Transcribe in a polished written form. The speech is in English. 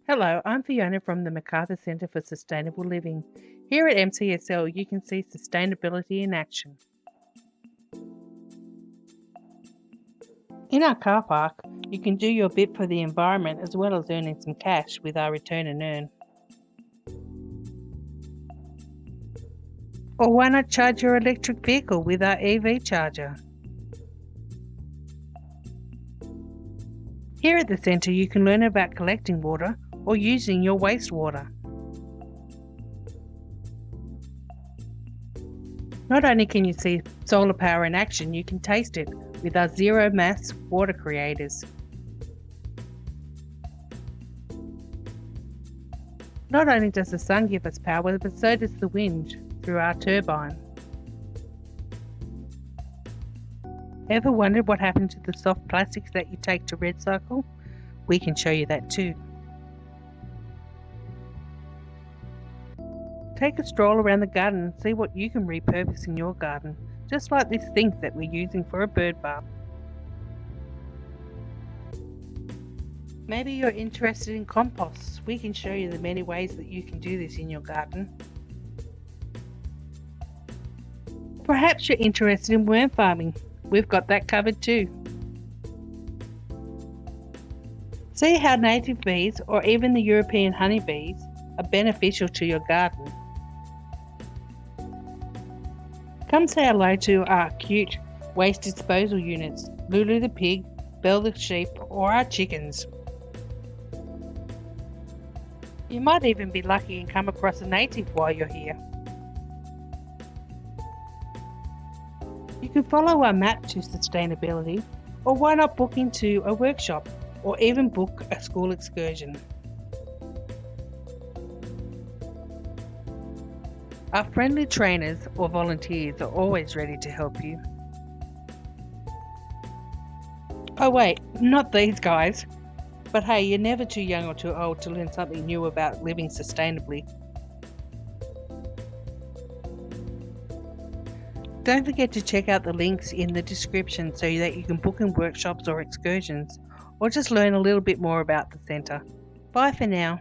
Hello, I'm Fiona from the Macarthur Centre for Sustainable Living. Here at Mcsl, you can see sustainability in action. In our car park, you can do your bit for the environment as well as earning some cash with our Return and Earn. Or why not charge your electric vehicle with our EV charger? Here at the centre, you can learn about collecting water or using your wastewater. Not only can you see solar power in action, you can taste it with our zero mass water creators. Not only does the sun give us power, but so does the wind through our turbine. Ever wondered what happened to the soft plastics that you take to recycle? We can show you that too. Take a stroll around the garden and see what you can repurpose in your garden, just like this sink that we're using for a bird bath. Maybe you're interested in composts. We can show you the many ways that you can do this in your garden. Perhaps you're interested in worm farming. We've got that covered too. See how native bees or even the European honeybees are beneficial to your garden. Come say hello to our cute waste disposal units, Lulu the pig, Belle the sheep, or our chickens. You might even be lucky and come across a native while you're here. You can follow our map to sustainability, or why not book into a workshop or even book a school excursion. Our friendly trainers or volunteers are always ready to help you. Oh wait, not these guys. But hey, you're never too young or too old to learn something new about living sustainably. Don't forget to check out the links in the description so that you can book in workshops or excursions, or just learn a little bit more about the centre. Bye for now.